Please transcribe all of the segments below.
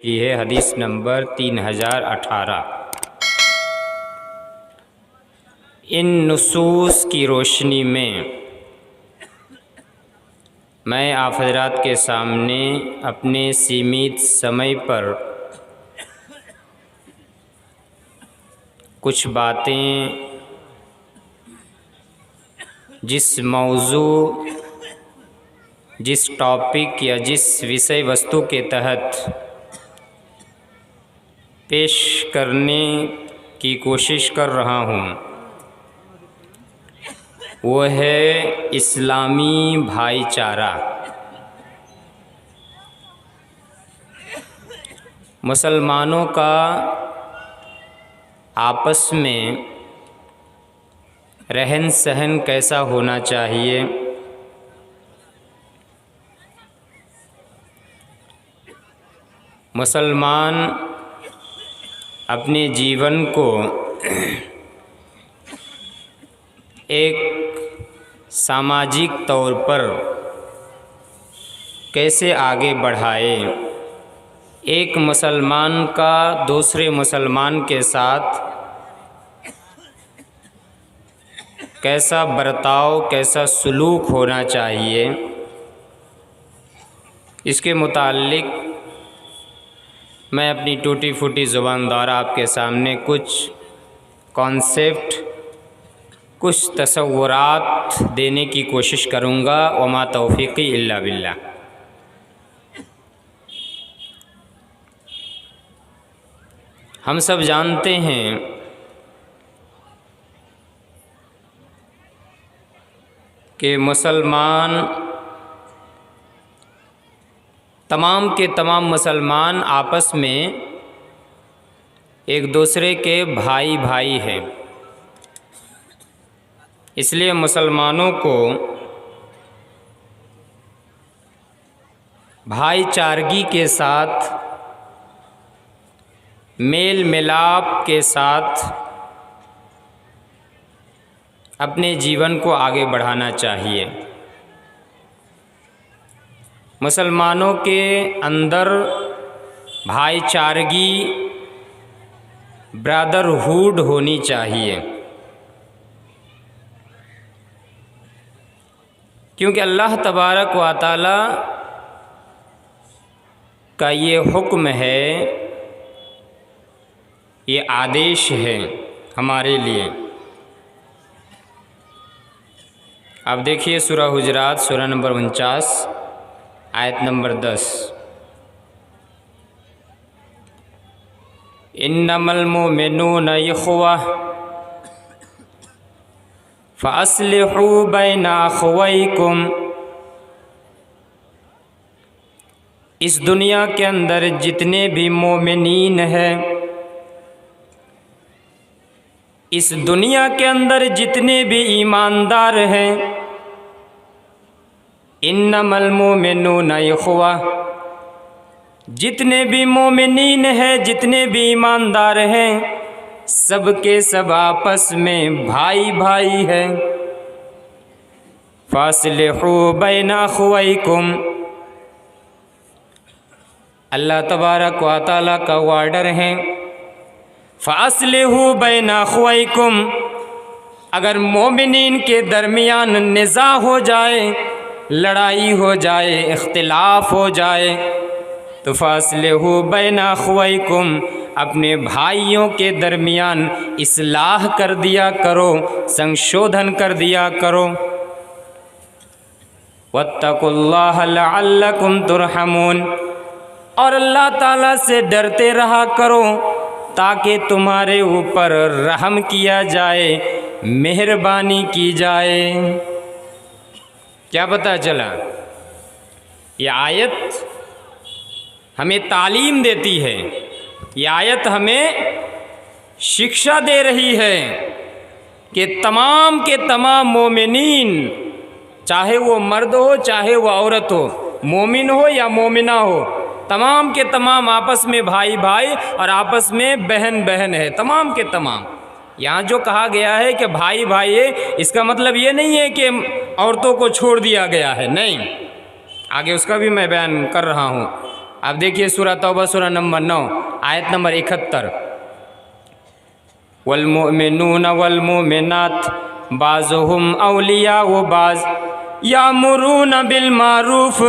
की है हदीस नंबर 3018। इन नुसूस की रोशनी में मैं आप हज़रात के सामने अपने सीमित समय पर कुछ बातें जिस मौजू, जिस टॉपिक या जिस विषय वस्तु के तहत पेश करने की कोशिश कर रहा हूँ वो है इस्लामी भाईचारा। मुसलमानों का आपस में रहन सहन कैसा होना चाहिए, मुसलमान अपने जीवन को एक सामाजिक तौर पर कैसे आगे बढ़ाए, एक मुसलमान का दूसरे मुसलमान के साथ कैसा बर्ताव, कैसा सलूक होना चाहिए, इसके मुताल्लिक मैं अपनी टूटी फूटी ज़ुबान द्वारा आपके सामने कुछ कॉन्सेप्ट, कुछ तसव्वुरात देने की कोशिश करूँगा। वमा तौफ़ीक़ी इल्ला बिल्लाह। हम सब जानते हैं कि मुसलमान, तमाम के तमाम मुसलमान आपस में एक दूसरे के भाई भाई हैं। इसलिए मुसलमानों को भाईचारगी के साथ, मेल मिलाप के साथ अपने जीवन को आगे बढ़ाना चाहिए। मुसलमानों के अंदर भाईचारगी, ब्रदरहुड होनी चाहिए, क्योंकि अल्लाह तबारक व तआला का ये हुक्म है, ये आदेश है हमारे लिए। अब देखिए सूरह हुजरात, सूरह नंबर 49, आयत नंबर 10। इन्नमल मुमिनूना इख़्वा फ़अस्लिहू बैना अख़वैकुम। इस दुनिया के अंदर जितने भी मोमिनीन हैं, इस दुनिया के अंदर जितने भी ईमानदार हैं, इन्नमल मुमिनूना इख़्वा, जितने भी मोमिनीन हैं, जितने भी ईमानदार हैं, सब के सब आपस में भाई भाई हैं। फ़ास्लिहू बैना अख़वैकुम, अल्लाह तबारक व तआला का ऑर्डर है, फ़ास्लिहू बैना अख़वैकुम। अगर मोमिनीन के दरमियान निज़ा हो जाए, लड़ाई हो जाए, इख्तिलाफ हो जाए, तो फ़ास्लिहू बैना अख़वैकुम, अपने भाइयों के दरमियान इस्लाह कर दिया करो, संशोधन कर दिया करो। वत्तकुल्लाह लअल्लकुम तुरहमून, और अल्लाह ताला से डरते रहा करो ताकि तुम्हारे ऊपर रहम किया जाए, मेहरबानी की जाए। क्या पता चला? ये आयत हमें तालीम देती है, ये आयत हमें शिक्षा दे रही है कि तमाम के तमाम मोमिनीन, चाहे वो मर्द हो चाहे वो औरत हो, मोमिन हो या मोमिना हो, तमाम के तमाम आपस में भाई भाई और आपस में बहन बहन है, तमाम के तमाम। यहाँ जो कहा गया है कि भाई भाई है, इसका मतलब ये नहीं है कि औरतों को छोड़ दिया गया है, नहीं, आगे उसका भी मैं बयान कर रहा हूँ। अब देखिए सूरह तौबा सूरह नंबर 9 आयत नंबर 71। वल्मुमिनून वल्मुमिनात बाज़ुहुम औलिया व बाज़ यामुरून बिल मारूफ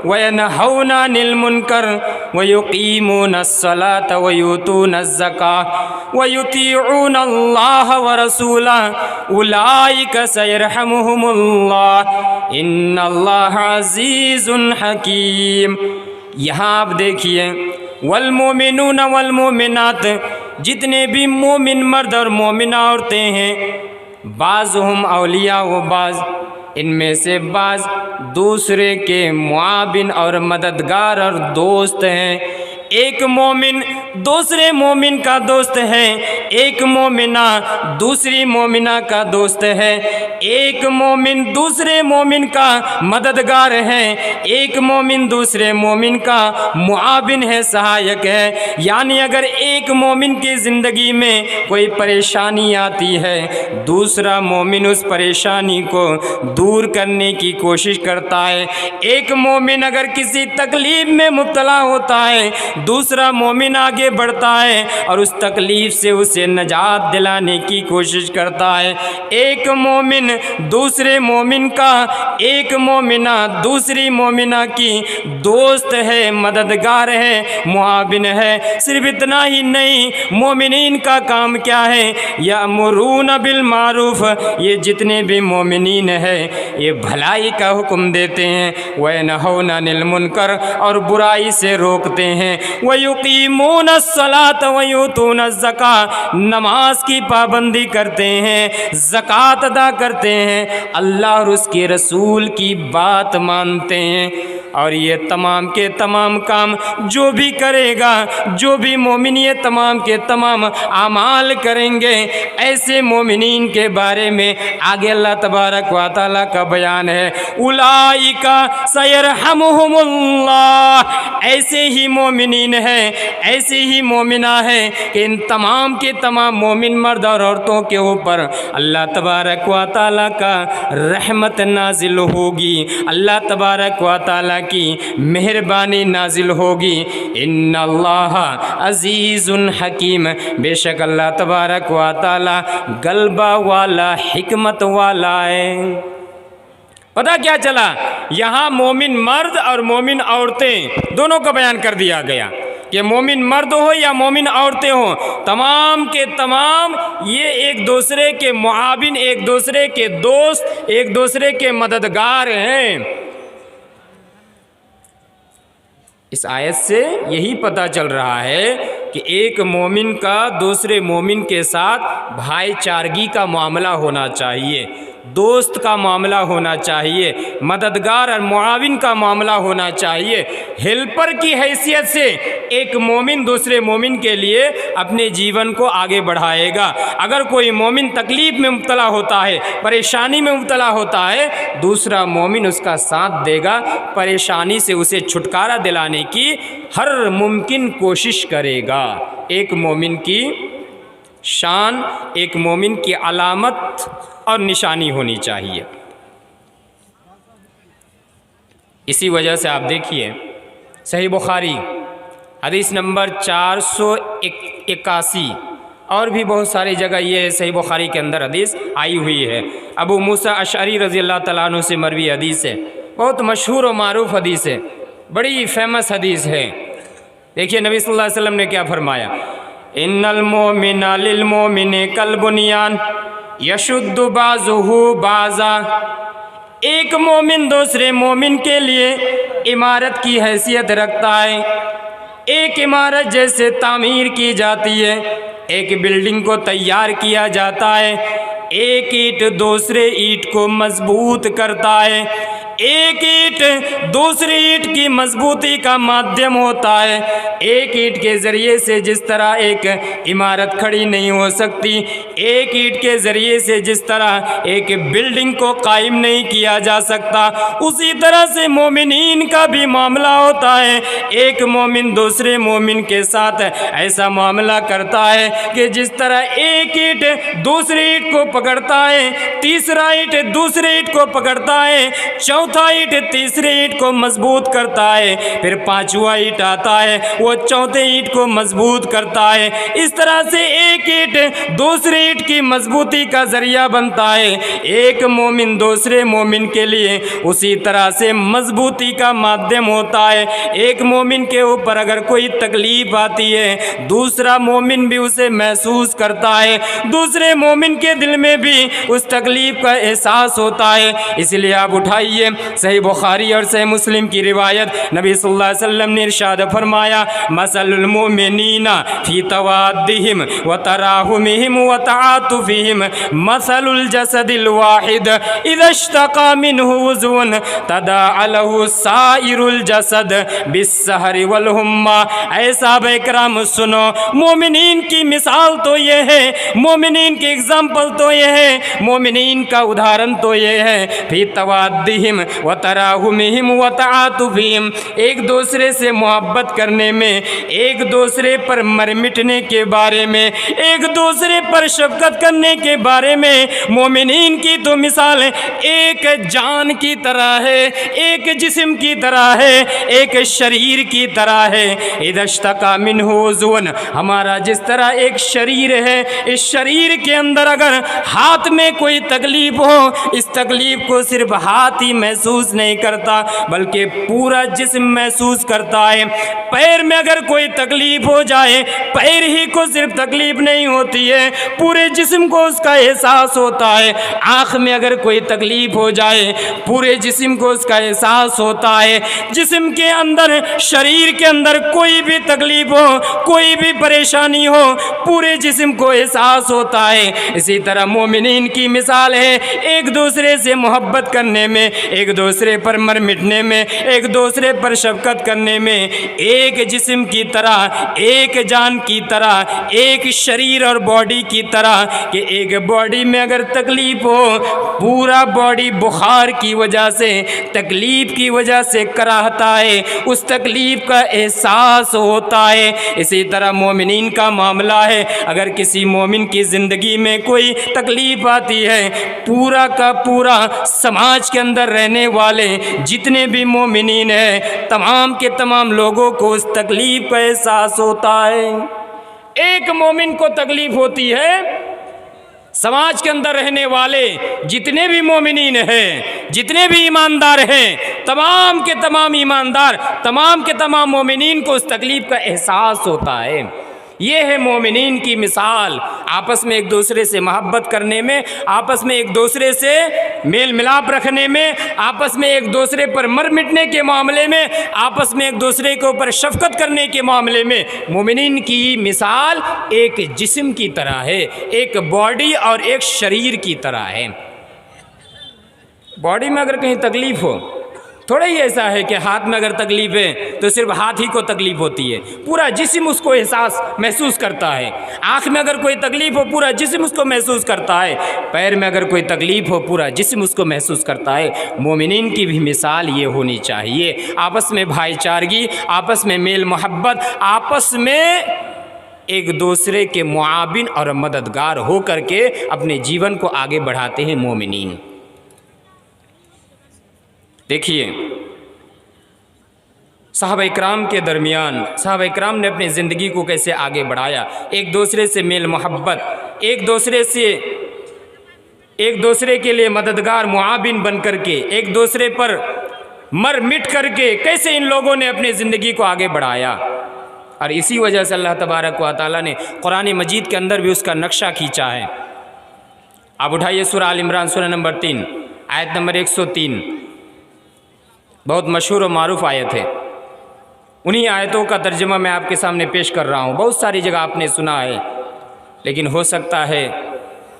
व यनहौना अनिल मुनकर व युकीमून अस्सलात व यूतून अज़्ज़कात व युतीऊन अल्लाह व रसूलहु उलाइका सयरहमुहुमुल्लाह इन्नल्लाह अज़ीज़ुन हकीम। यहाँ आप देखिए वल्मुमिनून वल्मुमिनात, जितने भी मोमिन मर्द और मोमिना औरतें हैं, बाज़ुहुम औलिया व बाज़, इनमें से बाज़ दूसरे के मुआबिन और मददगार और दोस्त हैं। एक मोमिन दूसरे मोमिन का दोस्त है, एक मोमिना दूसरी मोमिना का दोस्त है, एक मोमिन दूसरे मोमिन का मददगार है, एक मोमिन दूसरे मोमिन का मुआबिन है, सहायक है। यानी अगर एक मोमिन की ज़िंदगी में कोई परेशानी आती है, दूसरा मोमिन उस परेशानी को दूर करने की कोशिश करता है। एक मोमिन अगर किसी तकलीफ़ में मुब्तला होता है, दूसरा मोमिन आगे बढ़ता है और उस तकलीफ़ से उसे निजात दिलाने की कोशिश करता है। एक मोमिन दूसरे मोमिन का, एक मोमिना दूसरी मोमिना की दोस्त है, मददगार है, मुआविन है। सिर्फ इतना ही नहीं, मोमिनीन का काम क्या है? यामुरून बिल मारूफ, ये जितने भी मोमिनीन है ये भलाई का हुक्म देते हैं, व यनहौना अनिल मुनकर, और बुराई से रोकते हैं, व युकीमून अस्सलात व यूतून अज़्ज़कात, नमाज की पाबंदी करते हैं, ज़कात अदा करते हैं, अल्लाह और उसके रसूल की बात मानते हैं। और ये तमाम के तमाम काम जो भी करेगा, जो भी मोमिन ये तमाम के तमाम आमाल करेंगे, ऐसे मोमिनीन के बारे में आगे अल्लाह तबारक व तआला का बयान है, उलाइका सयरहमुहुमुल्लाह, ऐसे ही मोमिनीन है, ऐसे ही मोमिना है कि इन तमाम के तमाम मोमिन मर्द और औरतों के ऊपर अल्लाह तबारक व तआला का रहमत नाजिल होगी, अल्लाह तबारक व तआला की मेहरबानी नाजिल होगी। इन्नल्लाह अज़ीज़ुन हकीम, बेशक अल्लाह तबारक व तआला गलबा वाला, हिकमत वाला है। पता क्या चला? यहाँ मोमिन मर्द और मोमिन औरतें दोनों का बयान कर दिया गया कि मोमिन मर्द हो या मोमिन औरतें हो, तमाम के तमाम ये एक दूसरे के मुआविन, एक दूसरे के दोस्त, एक दूसरे के मददगार हैं। इस आयत से यही पता चल रहा है कि एक मोमिन का दूसरे मोमिन के साथ भाईचारगी का मामला होना चाहिए, दोस्त का मामला होना चाहिए, मददगार और मुआविन का मामला होना चाहिए। हेल्पर की हैसियत से एक मोमिन दूसरे मोमिन के लिए अपने जीवन को आगे बढ़ाएगा। अगर कोई मोमिन तकलीफ़ में मुब्तला होता है, परेशानी में मुब्तला होता है, दूसरा मोमिन उसका साथ देगा, परेशानी से उसे छुटकारा दिलाने की हर मुमकिन कोशिश करेगा। एक मोमिन की शान, एक मोमिन की अलामत और निशानी होनी चाहिए। इसी वजह से आप देखिए सही बुखारी हदीस नंबर 481 और भी बहुत सारी जगह ये सही बुखारी के अंदर हदीस आई हुई है। अबू मूसा अशअरी रज़ी अल्लाह तआला अन्हु से मरवी हदीस है, बहुत मशहूर और मारूफ हदीस है, बड़ी फेमस हदीस है। देखिए नबी सल्लल्लाहु अलैहि वसल्लम ने क्या फरमाया, इन्नल मोमिना लिल मोमिनि कल बुनियान यशुद्दु बाज़ुहु बाज़ा, एक मोमिन दूसरे मोमिन के लिए इमारत की हैसियत रखता है। एक इमारत जैसे तामीर की जाती है, एक बिल्डिंग को तैयार किया जाता है, एक ईंट दूसरे ईंट को मजबूत करता है, एक ईंट दूसरी ईंट की मजबूती का माध्यम होता है। एक ईंट के ज़रिए से जिस तरह एक इमारत खड़ी नहीं हो सकती, एक ईंट के ज़रिए से जिस तरह एक बिल्डिंग को कायम नहीं किया जा सकता, उसी तरह से मोमिनीन का भी मामला होता है। एक मोमिन दूसरे मोमिन के साथ ऐसा मामला करता है कि जिस तरह एक ईंट दूसरी ईंट को पकड़ता है, तीसरा ईंट दूसरे ईंट को पकड़ता है, चौथा ईंट तीसरे ईंट को मजबूत करता है, फिर पांचवा ईंट आता है वो चौथे ईंट को मजबूत करता है। इस तरह से एक ईंट दूसरे ईंट की मजबूती का जरिया बनता है। एक मोमिन दूसरे मोमिन के लिए उसी तरह से मजबूती का माध्यम होता है। एक मोमिन के ऊपर अगर कोई तकलीफ आती है, दूसरा मोमिन भी उसे महसूस करता है, दूसरे मोमिन के दिल में भी उस तकलीफ का एहसास होता है। इसलिए आप उठाइए, सही बुखारी और सही मुस्लिम की रिवायत, नबी सल्लल्लाहु अलैहि वसल्लम ने इरशाद फरमाया, मसलुल मुमिनीना फी तवाद्दिहिम व तराहुमिहिम व तआतुफिहिम मसलुल जसदिल वाहिद इज़ा इश्तका मिन्हु उज़्वुन तदाअ लहु साइरुल जसद बिस्सहरि वल हुम्मा। ऐ साहबे किराम सुनो, मोमिनीन की मिसाल तो ये है, मोमिनीन की एग्जाम्पल तो ये है, मोमिनीन का उदाहरण तो ये है, फी तवाद्दिहिम व तराहुमिहिम व तआतुफिहिम, एक दूसरे से मोहब्बत करने में, एक दूसरे पर मर मिटने के बारे में, एक दूसरे पर शफकत करने के बारे में। मोमिनीन की तो मिसाल एक जान की तरह है, एक जिस्म की तरह है, एक शरीर की तरह है। इज़ा इश्तका मिन्हु उज़्वुन, हमारा जिस तरह एक शरीर है, इस शरीर के अंदर अगर हाथ में कोई तकलीफ हो, इस तकलीफ को सिर्फ हाथ ही महसूस नहीं करता बल्कि पूरा जिस्म महसूस करता है। पैर में अगर कोई तकलीफ हो जाए, पैर ही को सिर्फ तकलीफ नहीं होती है, पूरे जिस्म को उसका एहसास होता है। आँख में अगर कोई तकलीफ हो जाए, पूरे जिस्म को उसका एहसास होता है। जिस्म के अंदर, शरीर के अंदर कोई भी तकलीफ हो, कोई भी परेशानी हो, पूरे जिस्म को एहसास होता है। इसी तरह मोमिनीन की मिसाल है, एक दूसरे से मोहब्बत करने में, एक दूसरे पर मर मिटने में, एक दूसरे पर शफकत करने में, एक जिस्म की तरह, एक जान की तरह, एक शरीर और बॉडी की तरह कि एक बॉडी में अगर तकलीफ हो, पूरा बॉडी बुखार की वजह से, तकलीफ की वजह से कराहता है, उस तकलीफ का एहसास होता है। इसी तरह मोमिनीन का मामला है, अगर किसी मोमिन की ज़िंदगी में कोई तकलीफ आती है, पूरा का पूरा समाज के अंदर रहने वाले जितने भी मोमिनीन हैं, तमाम के तमाम लोगों को उस तकलीफ का एहसास होता है। एक मोमिन को तकलीफ होती है, समाज के अंदर रहने वाले जितने भी मोमिनीन हैं, जितने भी ईमानदार हैं, तमाम के तमाम ईमानदार, तमाम के तमाम मोमिनीन को उस तकलीफ का एहसास होता है। ये है मोमिनीन की मिसाल, आपस में एक दूसरे से मोहब्बत करने में, आपस में एक दूसरे से मेल मिलाप रखने में, आपस में एक दूसरे पर मर मिटने के मामले में, आपस में एक दूसरे के ऊपर शफकत करने के मामले में। मोमिनीन की मिसाल एक जिस्म की तरह है, एक बॉडी और एक शरीर की तरह है। बॉडी में अगर कहीं तकलीफ हो, थोड़ा ही ऐसा है कि हाथ में अगर तकलीफ है तो सिर्फ हाथ ही को तकलीफ होती है, पूरा जिस्म उसको एहसास महसूस करता है। आँख में अगर कोई तकलीफ हो, पूरा जिस्म उसको महसूस करता है। पैर में अगर कोई तकलीफ हो, पूरा जिस्म उसको महसूस करता है। मोमिनीन की भी मिसाल ये होनी चाहिए, आपस में भाईचारगी, आपस में मेल मोहब्बत, आपस में एक दूसरे के मुआविन और मददगार हो करके अपने जीवन को आगे बढ़ाते हैं मोमिनीन। देखिए, साहबा इकराम के दरमियान साहबा इकराम ने अपनी ज़िंदगी को कैसे आगे बढ़ाया, एक दूसरे से मेल मोहब्बत, एक दूसरे के लिए मददगार मुआविन बन करके, एक दूसरे पर मर मिट करके कैसे इन लोगों ने अपनी ज़िंदगी को आगे बढ़ाया। और इसी वजह से अल्लाह तबारक व तआला ने कुरान मजीद के अंदर भी उसका नक्शा खींचा है। आप उठाइए सूरह आल इमरान, सूरह नंबर 3, आयत नंबर 103, बहुत मशहूर और मारूफ आयत है। उन्हीं आयतों का तर्जुमा मैं आपके सामने पेश कर रहा हूँ। बहुत सारी जगह आपने सुना है, लेकिन हो सकता है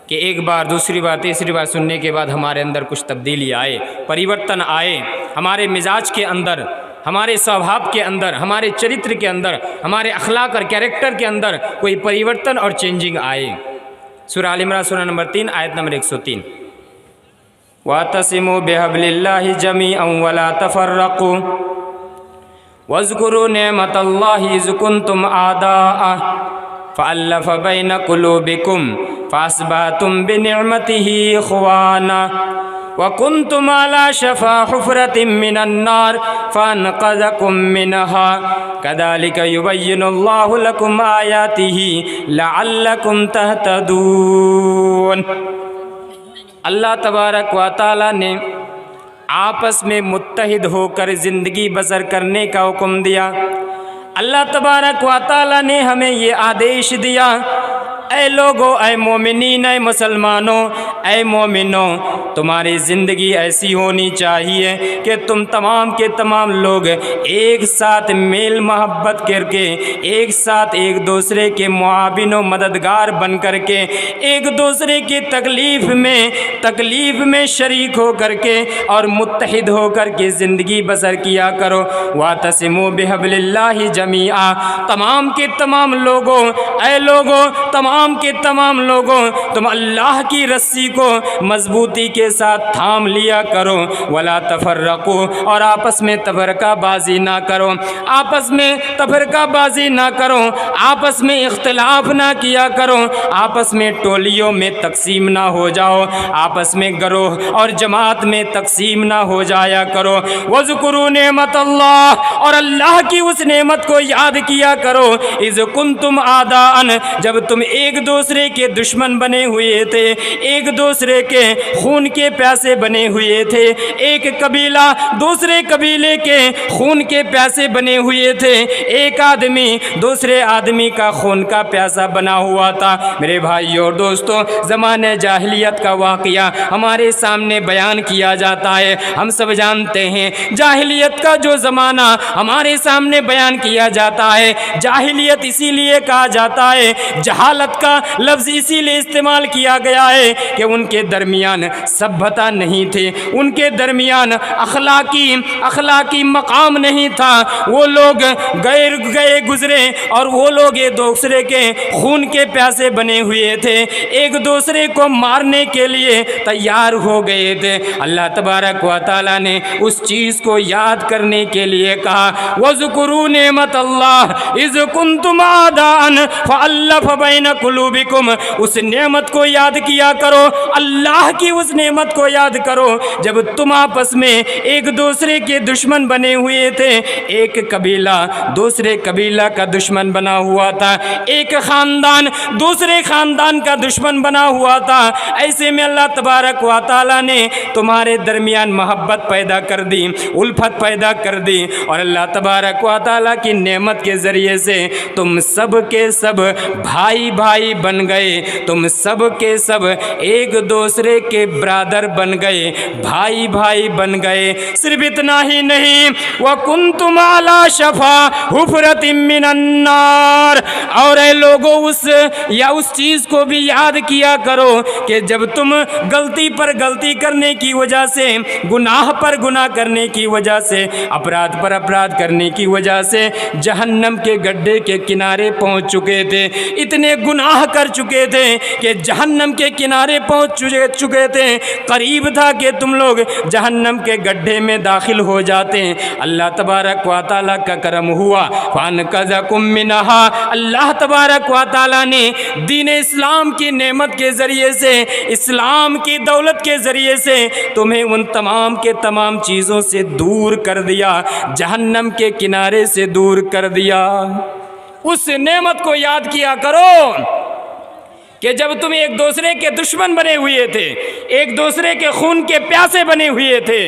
कि एक बार, दूसरी बार, तीसरी बार सुनने के बाद हमारे अंदर कुछ तब्दीली आए, परिवर्तन आए, हमारे मिजाज के अंदर, हमारे स्वभाव के अंदर, हमारे चरित्र के अंदर, हमारे अखलाक और कैरेक्टर के अंदर कोई परिवर्तन और चेंजिंग आए। सूरह आल इमरान, सूरह नंबर 3, आयत नंबर 103, वातसिमु बिहब्लिल्लाहि जमीअन वला तफर्रकू वज़्कुरू निअमतल्लाहि इज़ कुंतुम आदाअ फ़अल्लफ़ बैन क़ुलूबिकुम फ़अस्बहतुम बिनिअमतिही इख़वाना वकुन्तुम अला शफा हुफ़रतिम मिनन्नार फ़अनक़ज़कुम मिनहा कज़ालिक युबय्यिनुल्लाहु लकुम आयातिही लअल्लकुम तहतदून। अल्लाह तबारक व तआला ने आपस में मुत्तहिद होकर ज़िंदगी बसर करने का हुक्म दिया। अल्लाह तबारक व तआला ने हमें ये आदेश दिया, ऐ लोगो, ऐ मोमिनीन, ऐ मुसलमानों, ऐ मोमिनों, तुम्हारी ज़िंदगी ऐसी होनी चाहिए कि तुम तमाम के तमाम लोग एक साथ मेल मोहब्बत करके, एक साथ एक दूसरे के मुआविन व मददगार बन करके, एक दूसरे की तकलीफ़ में शरीक हो करके और मुत्तहिद हो करके ज़िंदगी बसर किया करो। वातसिमू बिहब्लिल्लाहि जमीआ, तमाम के तमाम लोगों, ऐ लोगों, तमाम के तमाम लोगों, तुम अल्लाह की रस्सी को मजबूती के साथ थाम लिया करो। वला तफर्रकू, और आपस में तफरकाबाजी ना करो, आपस में तफरकाबाजी ना करो, आपस में इख्तिलाफ ना किया करो, आपस में टोलियों में तकसीम ना हो जाओ, आपस में गरोह और जमात में तकसीम ना हो जाया करो। वज़कुरू नेमत अल्लाह, और अल्लाह की उस नेमत को याद किया करो, इज़ कुंतुम आदाअन, जब तुम एक दूसरे के दुश्मन बने हुए थे, एक दूसरे के खून के प्यासे बने हुए थे, एक कबीला दूसरे कबीले के खून के प्यासे बने हुए थे, एक आदमी दूसरे आदमी का खून का प्यासा बना हुआ था। मेरे भाइयों और दोस्तों, ज़माने जाहिलियत का वाक़या हमारे सामने बयान किया जाता है। हम सब जानते हैं जाहिलियत का जो ज़माना हमारे सामने बयान किया जाता है, जाहिलियत इसीलिए कहा जाता है, जहालत का लफ्ज़ इसीलिए इस्तेमाल किया गया है कि उनके दरमियान सभ्यता नहीं थी, उनके दरमियान अखलाकी मकाम नहीं था। वो लोग गए गुजरे और वो लोग एक दूसरे के खून के प्यासे बने हुए थे, एक दूसरे को मारने के लिए तैयार हो गए थे। अल्लाह तबारक व तआला ने उस चीज़ को याद करने के लिए कहा, वज़कुरू नेमत अल्लाह इज़ कुंतुम आदाअन फ़अल्लफ़ बैन कुलूबिकुम, उस नेमत को याद किया करो, अल्लाह की उस नेमत को याद करो जब तुम आपस में एक दूसरे के दुश्मन बने हुए थे। एक कबीला दूसरे कबीला का दुश्मन बना हुआ था, एक ख़ानदान दूसरे ख़ानदान का दुश्मन बना हुआ था। ऐसे में अल्लाह तबारक व तआला ने तुम्हारे दरमियान मोहब्बत पैदा कर दी, उल्फत पैदा कर दी, और अल्लाह तबारक व तआला की नेमत के ज़रिए से तुम सब के सब भाई भाई बन गए, तुम सब के सब एक दूसरे के ब्रादर बन गए, भाई भाई बन गए। सिर्फ इतना ही नहीं, वकुन्तुम अला शफा हुफ़रतिम मिनन्नार, और ऐ लोगों उस चीज़ को भी याद किया करो कि जब तुम गलती पर गलती करने की वजह से, गुनाह पर गुनाह करने की वजह से, अपराध पर अपराध करने की वजह से जहन्नम के गड्ढे के किनारे पहुंच चुके थे, इतने गुनाह कर चुके थे कि जहन्नम के किनारे पहुंच चुके थे, करीब था कि तुम लोग जहन्नम के गड्ढे में दाखिल हो जाते। अल्लाह तबारक व तआला का करम हुआ, फ़अनक़ज़कुम मिनहा, अल्लाह तबारक व तआला ने दीन इस्लाम की नेमत के ज़रिए से, इस्लाम की दौलत के ज़रिए से तुम्हें उन तमाम के तमाम चीज़ों से दूर कर दिया, जहन्नम के किनारे से दूर कर दिया। उस नेमत को याद किया करो कि जब तुम एक दूसरे के दुश्मन बने हुए थे, एक दूसरे के खून के प्यासे बने हुए थे।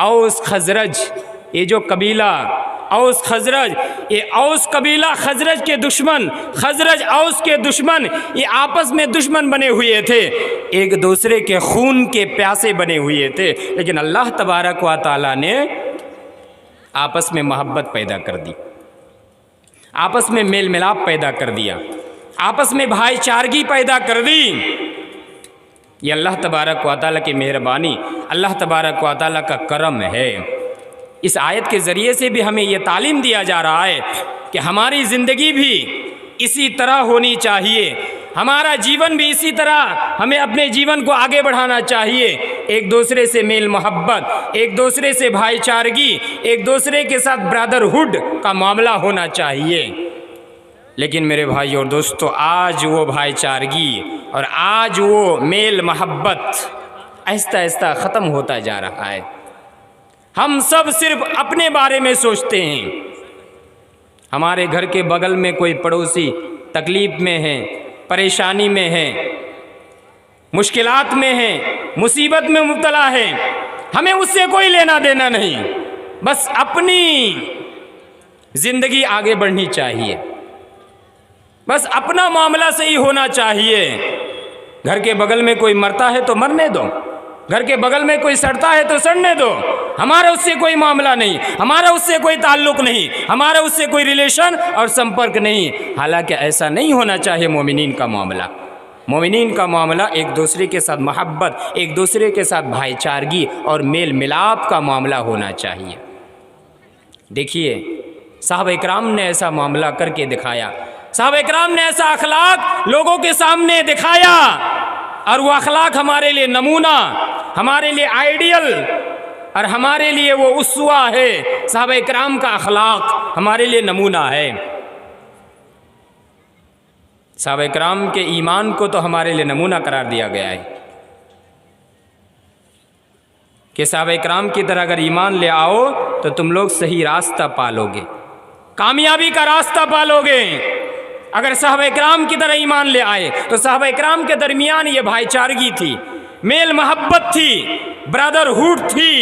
औस खजरज, ये जो कबीला औस खजरज, ये औस कबीला खजरज के दुश्मन, खजरज औस के दुश्मन, ये आपस में दुश्मन बने हुए थे, एक दूसरे के खून के प्यासे बने हुए थे। लेकिन अल्लाह तबारक व तआला ने आपस में मोहब्बत पैदा कर दी, आपस में मेल मिलाप पैदा कर दिया, आपस में भाईचारगी पैदा कर दी। ये अल्लाह तबारक व तआला की मेहरबानी, अल्लाह तबारक व तआला का करम है। इस आयत के ज़रिए से भी हमें ये तालीम दिया जा रहा है कि हमारी ज़िंदगी भी इसी तरह होनी चाहिए, हमारा जीवन भी इसी तरह, हमें अपने जीवन को आगे बढ़ाना चाहिए। एक दूसरे से मेल मोहब्बत, एक दूसरे से भाईचारगी, एक दूसरे के साथ ब्रदरहुड का मामला होना चाहिए। लेकिन मेरे भाई और दोस्तों, आज वो भाईचारगी और आज वो मेल मोहब्बत आहिस्ता आहिस्ता ख़त्म होता जा रहा है। हम सब सिर्फ अपने बारे में सोचते हैं। हमारे घर के बगल में कोई पड़ोसी तकलीफ़ में है, परेशानी में है, मुश्किलात में है, मुसीबत में मुब्तला है, हमें उससे कोई लेना देना नहीं, बस अपनी ज़िंदगी आगे बढ़नी चाहिए, बस अपना मामला सही होना चाहिए। घर के बगल में कोई मरता है तो मरने दो, घर के बगल में कोई सड़ता है तो सड़ने दो, हमारा उससे कोई मामला नहीं, हमारा उससे कोई ताल्लुक़ नहीं, हमारा उससे कोई रिलेशन और संपर्क नहीं। हालांकि ऐसा नहीं होना चाहिए। मोमिनीन का मामला, मोमिनीन का मामला एक दूसरे के साथ मोहब्बत, एक दूसरे के साथ भाईचारगी और मेल मिलाप का मामला होना चाहिए। देखिए साहब इकराम ने ऐसा मामला करके दिखाया, साहब इकराम ने ऐसा अखलाक लोगों के सामने दिखाया, और वो अखलाक हमारे लिए नमूना, हमारे लिए आइडियल और हमारे लिए वो उस्वा है। साहब इकराम का अखलाक हमारे लिए नमूना है। साहब इकराम के ईमान को तो हमारे लिए नमूना करार दिया गया है कि साहब इकराम की तरह अगर ईमान ले आओ तो तुम लोग सही रास्ता पालोगे, कामयाबी का रास्ता पालोगे। अगर साहब इकराम की तरह ईमान ले आए तो साहब इकराम के दरमियान ये भाईचारगी थी, मेल मोहब्बत थी, ब्रदरहुड थी,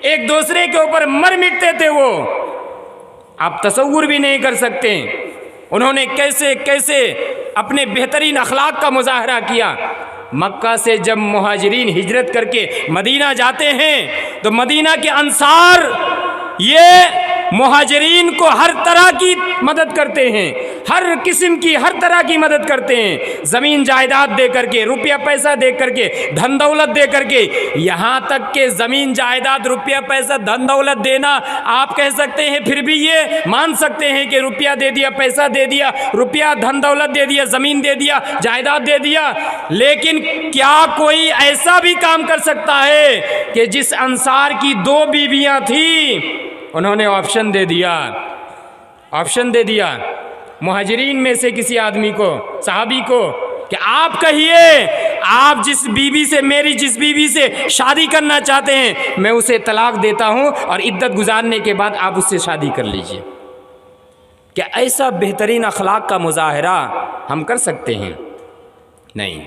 एक दूसरे के ऊपर मर मिटते थे। वो आप तसव्वुर भी नहीं कर सकते उन्होंने कैसे कैसे अपने बेहतरीन अखलाक का मुजाहरा किया। मक्का से जब मुहाजिरीन हिजरत करके मदीना जाते हैं तो मदीना के अंसार ये मुहाजिरीन को हर तरह की मदद करते हैं, हर किस्म की हर तरह की मदद करते हैं, ज़मीन जायदाद दे करके, रुपया पैसा दे करके, धन दौलत दे करके। यहाँ तक के ज़मीन जायदाद, रुपया पैसा, धन दौलत देना आप कह सकते हैं, फिर भी ये मान सकते हैं कि रुपया दे दिया, पैसा दे दिया, रुपया धन दौलत दे दिया, ज़मीन दे दिया, जायदाद दे दिया। लेकिन क्या कोई ऐसा भी काम कर सकता है कि जिस अंसार की 2 बीवियाँ थी उन्होंने ऑप्शन दे दिया, ऑप्शन दे दिया मुहाजिरीन में से किसी आदमी को, सहाबी को, कि आप कहिए आप जिस बीवी से, मेरी जिस बीवी से शादी करना चाहते हैं मैं उसे तलाक देता हूं और इद्दत गुजारने के बाद आप उससे शादी कर लीजिए। क्या ऐसा बेहतरीन अखलाक का मुजाहरा हम कर सकते हैं? नहीं।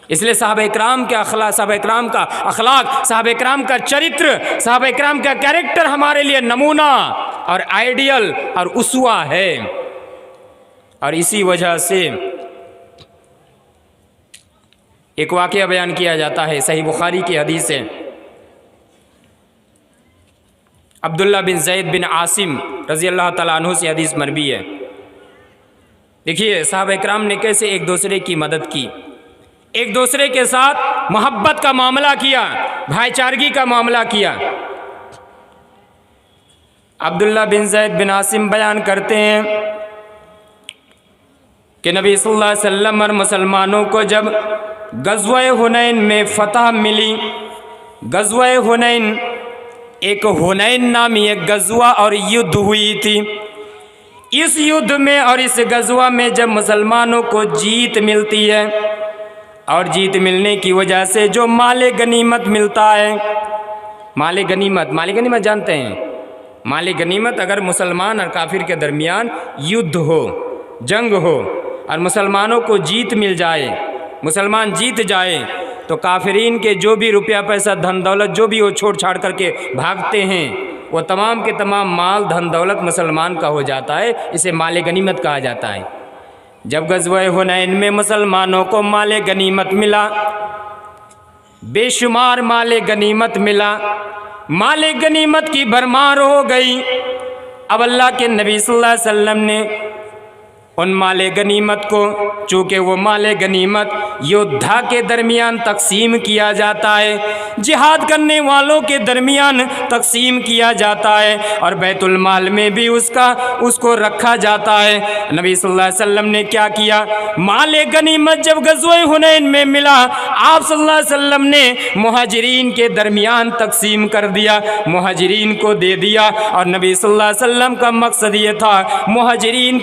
इसलिए साहबा इकराम के अखलाक, साहबा इकराम का अखलाक, साहबा इकराम का चरित्र, साहबा इकराम का कैरेक्टर हमारे लिए नमूना और आइडियल और उस्वा है। और इसी वजह से एक वाक़या बयान किया जाता है, सही बुखारी की हदीस है। अब्दुल्ला बिन ज़ैद बिन आसिम रज़ी अल्लाह तआला अन्हु से हदीस मरवी है। देखिए साहबा इकराम ने कैसे एक दूसरे की मदद की, एक दूसरे के साथ मोहब्बत का मामला किया, भाईचारगी का मामला किया। अब्दुल्ला बिन ज़ैद बिन आसिम बयान करते हैं कि नबी सल्लल्लाहु अलैहि वसल्लम और मुसलमानों को जब गज़वा हुनैन में फ़तह मिली, गज़वा हुनैन एक हुनैन नामी एक गज़वा और युद्ध हुई थी। इस युद्ध में और इस गज़वा में जब मुसलमानों को जीत मिलती है और जीत मिलने की वजह से जो माले गनीमत मिलता है, माले गनीमत जानते हैं? माले गनीमत अगर मुसलमान और काफिर के दरमियान युद्ध हो, जंग हो और मुसलमानों को जीत मिल जाए, मुसलमान जीत जाए तो काफिरीन के जो भी रुपया पैसा धन दौलत जो भी वो छोड़ छाड़ करके भागते हैं वो तमाम के तमाम माल धन दौलत मुसलमान का हो जाता है। इसे माले गनीमत कहा जाता है। जब गज़वा हुनैन में मुसलमानों को माले गनीमत मिला, बेशुमार माले गनीमत मिला, माले गनीमत की भरमार हो गई। अब अल्लाह के नबी सल्लल्लाहु अलैहि वसल्लम ने उन माले गनीमत को, चूँकि वो माले गनीमत योद्धा के दरमियान तकसीम किया जाता है, जिहाद करने वालों के दरमियान तकसीम किया जाता है और बैतुल माल में भी उसको रखा जाता है। नबी सल्लल्लाहु अलैहि वसल्लम ने क्या किया, माले गनीमत जब गज़वा हुनैन में मिला, आप सल्लल्लाहु अलैहि वसल्लम ने मुहाजिरीन के दरमियान तकसीम कर दिया, मुहाजिरीन को दे दिया। और नबी सल्लल्लाहु अलैहि वसल्लम का मकसद ये था मुहाजिरीन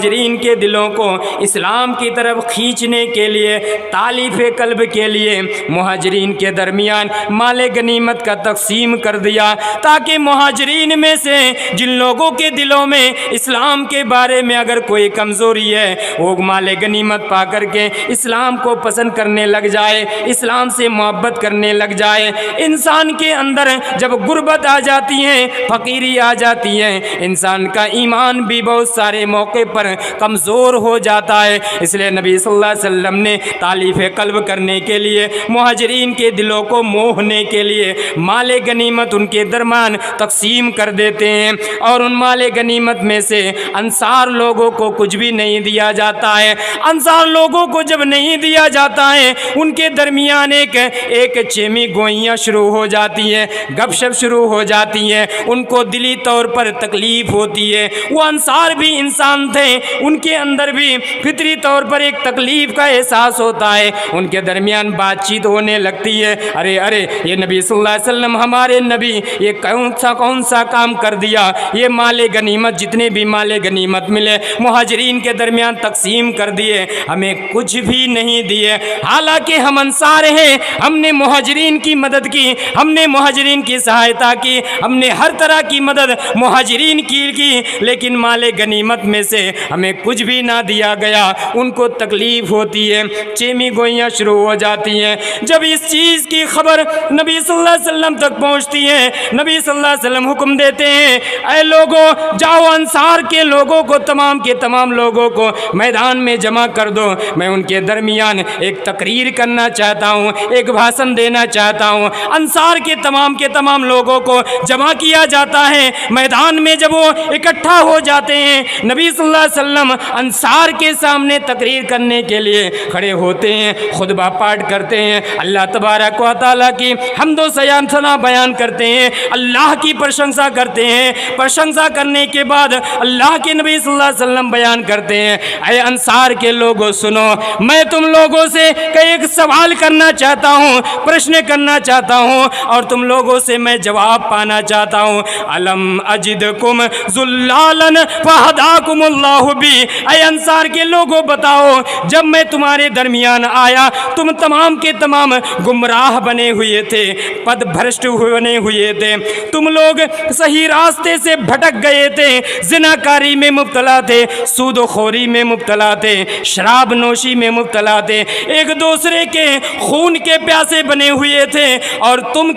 मुहाजिरीन के दिलों को इस्लाम की तरफ खींचने के लिए, तालीफ़ कल्ब के लिए मुहाजिरीन के दरमियान माल गनीमत का तकसीम कर दिया, ताकि मुहाजिरीन में से जिन लोगों के दिलों में इस्लाम के बारे में अगर कोई कमज़ोरी है, वो माल गनीमत पा करके इस्लाम को पसंद करने लग जाए, इस्लाम से मोहब्बत करने लग जाए। इंसान के अंदर जब गुर्बत आ जाती है, फ़कीरी आ जाती है, इंसान का ईमान भी बहुत सारे मौके पर कमज़ोर हो जाता है। इसलिए नबी सल्लल्लाहु अलैहि वसल्लम ने तालीफ़ कल्ब करने के लिए, मुहाजिरीन के दिलों को मोहने के लिए माल गनीमत उनके दरमियान तकसीम कर देते हैं, और उन माल गनीमत में से अंसार लोगों को कुछ भी नहीं दिया जाता है। अंसार लोगों को जब नहीं दिया जाता है, उनके दरमियान एक चेमी गोइयाँ शुरू हो जाती हैं, गपशप शुरू हो जाती हैं, उनको दिली तौर पर तकलीफ़ होती है। वो अंसार भी इंसान थे, उनके अंदर भी फितरी तौर पर एक तकलीफ़ का एहसास होता है। उनके दरमियान बातचीत होने लगती है, अरे अरे ये नबी सल्लल्लाहु अलैहि वसल्लम हमारे नबी ये कौन सा काम कर दिया, ये माले गनीमत जितने भी माले गनीमत मिले मुहाजिरीन के दरमियान तकसीम कर दिए, हमें कुछ भी नहीं दिए। हालांकि हम अंसार हैं, हमने मुहाजिरीन की मदद की, हमने मुहाजिरीन की सहायता की, हमने हर तरह की मदद मुहाजिरीन की, लेकिन माले गनीमत में से हमें कुछ भी ना दिया गया। उनको तकलीफ़ होती है, चेमी गोइयाँ शुरू हो जाती हैं। जब इस चीज़ की खबर नबी सल्लल्लाहु अलैहि वसल्लम तक पहुँचती है, नबी सल्लल्लाहु अलैहि वसल्लम हुक्म देते हैं, ऐ लोगों जाओ अंसार के लोगों को, तमाम के तमाम लोगों को मैदान में जमा कर दो। मैं उनके दरमियान एक तकरीर करना चाहता हूँ, एक भाषण देना चाहता हूँ। अंसार के तमाम लोगों को जमा किया जाता है। मैदान में जब वो इकट्ठा हो जाते हैं, नबी सल्लल्लाहु अलैहि वसल्लम अंसार के सामने तकरीर करने के लिए खड़े होते हैं, खुतबा पाठ करते हैं, अल्लाह तबारक व तआला की हम्दो सना बयान करते हैं, अल्लाह की प्रशंसा करते हैं। प्रशंसा करने के बाद अल्लाह के नबी सल्लल्लाहु अलैहि वसल्लम बयान करते हैं, ऐ अंसार के लोगों सुनो, मैं तुम लोगों से एक सवाल करना चाहता हूँ, प्रश्न करना चाहता हूँ, और तुम लोगों से मैं जवाब पाना चाहता हूँ। अलम अजिदकुम ज़ुल्लालन फहदाकुमुल्लाहु बी, ऐ अंसार के लोगों बताओ, जब मैं तुम्हारे दरमियान आया तुम तमाम के तमाम गुमराह बने हुए थे, पद भ्रष्ट बने हुए थे, तुम लोग सही रास्ते से भटक गए थे, जिनाकारी में मुब्तला थे, सूदखोरी में मुब्तला थे, शराब नोशी में मुब्तला थे, एक दूसरे के खून के प्यासे बने हुए थे, और तुम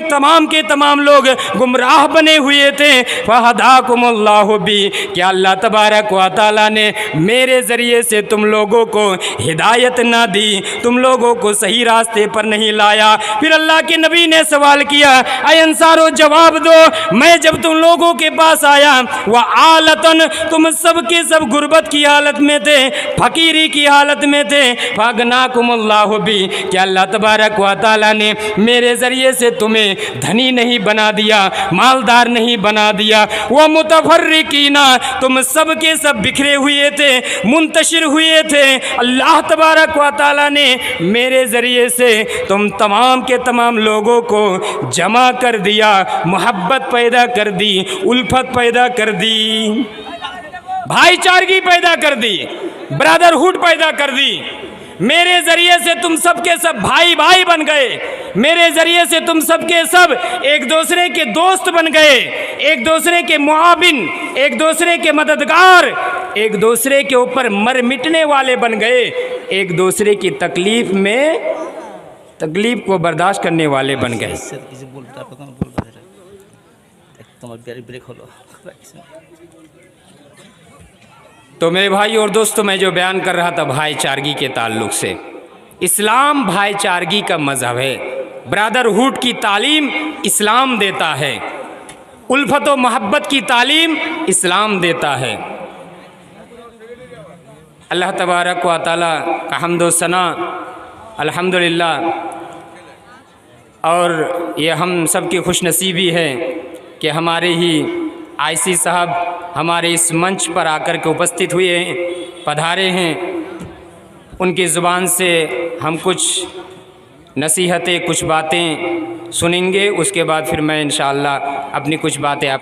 तमाम के तमाम लोग गुमराह बने हुए थे। फहदाकुमुल्लाहु बी, क्या अल्लाह तबारक व तआला ने मेरे ज़रिए से तुम लोगों को हिदायत ना दी, तुम लोगों को सही रास्ते पर नहीं लाया? फिर अल्लाह के नबी ने सवाल किया, ऐ अंसारो जवाब दो, मैं जब तुम लोगों के पास आया वह आलतन, तुम सब के सब गुर्बत की हालत में थे, फ़कीरी की हालत में थे। फागनाकुमुल्लाहु बी, क्या अल्लाह तबारक व तआला ने मेरे ज़रिए से तुम्हें धनी नहीं बना दिया, मालदार नहीं बना दिया? वह मुतफर्रिकीना, तुम सब के सब बिखरे हुए थे, मुंतशिर हुए थे, अल्लाह तबारक व तआला ने मेरे ज़रिए से तुम तमाम के तमाम लोगों को जमा कर दिया, मोहब्बत पैदा कर दी, उल्फत पैदा कर दी, भाईचारगी पैदा कर दी, ब्रदरहुड पैदा कर दी। मेरे ज़रिए से तुम सब के सब भाई भाई बन गए, मेरे ज़रिए से तुम सब के सब एक दूसरे के दोस्त बन गए, एक दूसरे के मुआविन, एक दूसरे के मददगार, एक दूसरे के ऊपर मर मिटने वाले बन गए, एक दूसरे की तकलीफ़ को बर्दाश्त करने वाले बन गए। तो मेरे भाई और दोस्तों, मैं जो बयान कर रहा था भाईचारगी के ताल्लुक़ से, इस्लाम भाईचारगी का मज़हब है, ब्रदरहुड की तालीम इस्लाम देता है, उल्फत व मोहब्बत की तालीम इस्लाम देता है। अल्लाह तबारक व तआला का हम्द व सना अल्हम्दुलिल्लाह, और ये हम सब की खुशनसीबी है कि हमारे ही आईसी साहब हमारे इस मंच पर आकर के उपस्थित हुए हैं, पधारे हैं। उनकी ज़ुबान से हम कुछ नसीहतें, कुछ बातें सुनेंगे, उसके बाद फिर मैं इंशाअल्लाह अपनी कुछ बातें आप